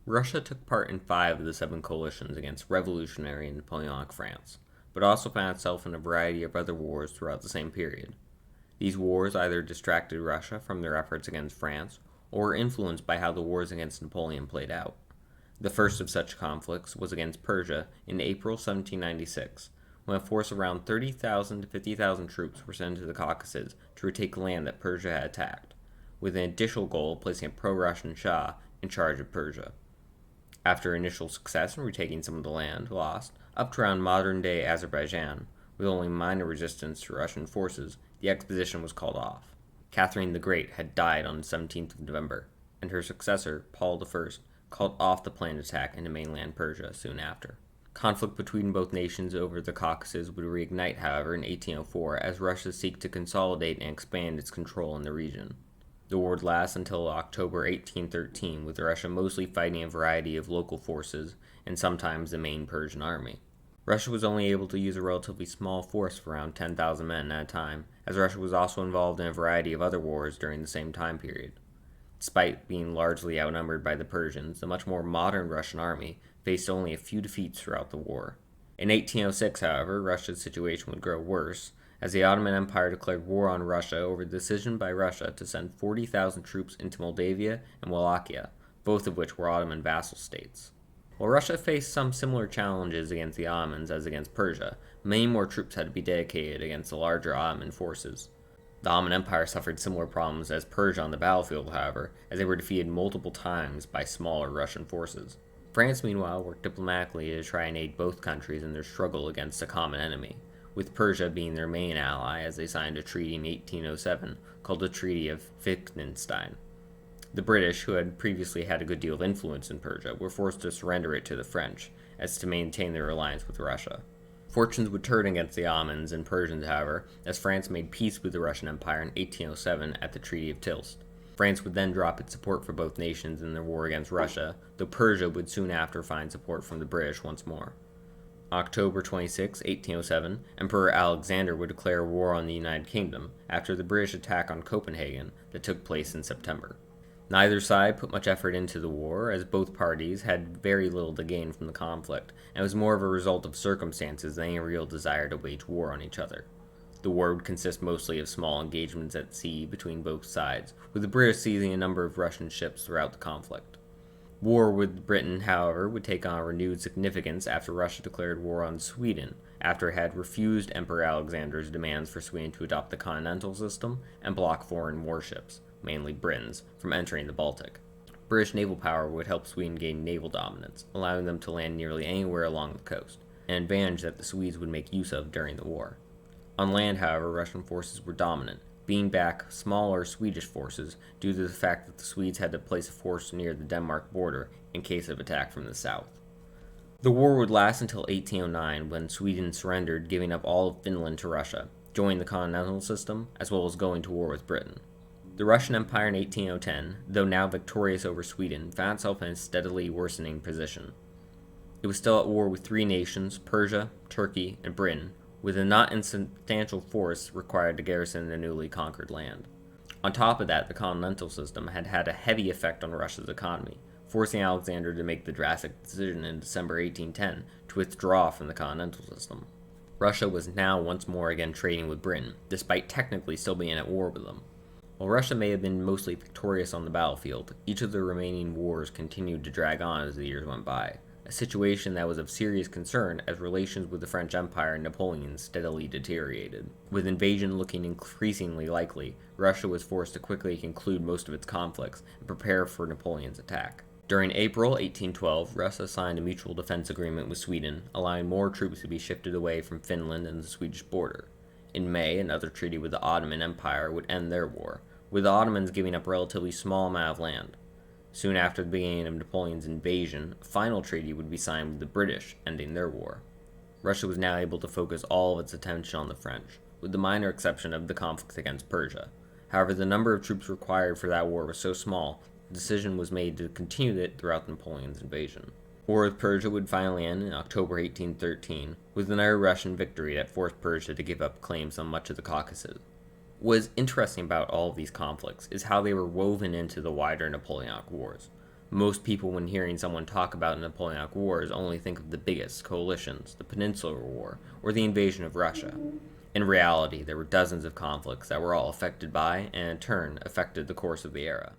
Russia took part in 5 of the 7 coalitions against revolutionary and Napoleonic France, but also found itself in a variety of other wars throughout the same period. These wars either distracted Russia from their efforts against France, or were influenced by how the wars against Napoleon played out. The first of such conflicts was against Persia in April 1796, when a force of around 30,000 to 50,000 troops were sent into the Caucasus to retake land that Persia had attacked, with an additional goal of placing a pro-Russian Shah in charge of Persia. After initial success in retaking some of the land lost, up to around modern-day Azerbaijan, with only minor resistance to Russian forces, the expedition was called off. Catherine the Great had died on the 17th of November, and her successor, Paul I, called off the planned attack into mainland Persia soon after. Conflict between both nations over the Caucasus would reignite, however, in 1804 as Russia seeked to consolidate and expand its control in the region. The war would last until October 1813, with Russia mostly fighting a variety of local forces and sometimes the main Persian army. Russia was only able to use a relatively small force of around 10,000 men at a time, as Russia was also involved in a variety of other wars during the same time period. Despite being largely outnumbered by the Persians, the much more modern Russian army faced only a few defeats throughout the war. In 1806, however, Russia's situation would grow worse, as the Ottoman Empire declared war on Russia over the decision by Russia to send 40,000 troops into Moldavia and Wallachia, both of which were Ottoman vassal states. While Russia faced some similar challenges against the Ottomans as against Persia, many more troops had to be dedicated against the larger Ottoman forces. The Ottoman Empire suffered similar problems as Persia on the battlefield, however, as they were defeated multiple times by smaller Russian forces. France, meanwhile, worked diplomatically to try and aid both countries in their struggle against a common enemy, with Persia being their main ally as they signed a treaty in 1807 called the Treaty of Wittgenstein. The British, who had previously had a good deal of influence in Persia, were forced to surrender it to the French, as to maintain their alliance with Russia. Fortunes would turn against the Ottomans and Persians, however, as France made peace with the Russian Empire in 1807 at the Treaty of Tilsit. France would then drop its support for both nations in their war against Russia, though Persia would soon after find support from the British once more. On October 26, 1807, Emperor Alexander would declare war on the United Kingdom after the British attack on Copenhagen that took place in September. Neither side put much effort into the war, as both parties had very little to gain from the conflict, and was more of a result of circumstances than any real desire to wage war on each other. The war would consist mostly of small engagements at sea between both sides, with the British seizing a number of Russian ships throughout the conflict. War with Britain, however, would take on renewed significance after Russia declared war on Sweden, after it had refused Emperor Alexander's demands for Sweden to adopt the continental system and block foreign warships, mainly Britain's, from entering the Baltic. British naval power would help Sweden gain naval dominance, allowing them to land nearly anywhere along the coast, an advantage that the Swedes would make use of during the war. On land, however, Russian forces were dominant, beating back smaller Swedish forces due to the fact that the Swedes had to place a force near the Denmark border in case of attack from the south. The war would last until 1809, when Sweden surrendered, giving up all of Finland to Russia, joining the continental system, as well as going to war with Britain. The Russian Empire in 1810, though now victorious over Sweden, found itself in a steadily worsening position. It was still at war with 3 nations, Persia, Turkey, and Britain, with a not insubstantial force required to garrison the newly conquered land. On top of that, the continental system had had a heavy effect on Russia's economy, forcing Alexander to make the drastic decision in December 1810 to withdraw from the continental system. Russia was now once more again trading with Britain, despite technically still being at war with them. While Russia may have been mostly victorious on the battlefield, each of the remaining wars continued to drag on as the years went by, a situation that was of serious concern as relations with the French Empire and Napoleon steadily deteriorated. With invasion looking increasingly likely, Russia was forced to quickly conclude most of its conflicts and prepare for Napoleon's attack. During April 1812, Russia signed a mutual defense agreement with Sweden, allowing more troops to be shifted away from Finland and the Swedish border. In May, another treaty with the Ottoman Empire would end their war, with the Ottomans giving up a relatively small amount of land. Soon after the beginning of Napoleon's invasion, a final treaty would be signed with the British, ending their war. Russia was now able to focus all of its attention on the French, with the minor exception of the conflicts against Persia. However, the number of troops required for that war was so small, the decision was made to continue it throughout Napoleon's invasion. War with Persia would finally end in October 1813, with another Russian victory that forced Persia to give up claims on much of the Caucasus. What is interesting about all of these conflicts is how they were woven into the wider Napoleonic Wars. Most people, when hearing someone talk about Napoleonic Wars, only think of the biggest coalitions, the Peninsular War, or the invasion of Russia. In reality, there were dozens of conflicts that were all affected by, and in turn, affected the course of the era.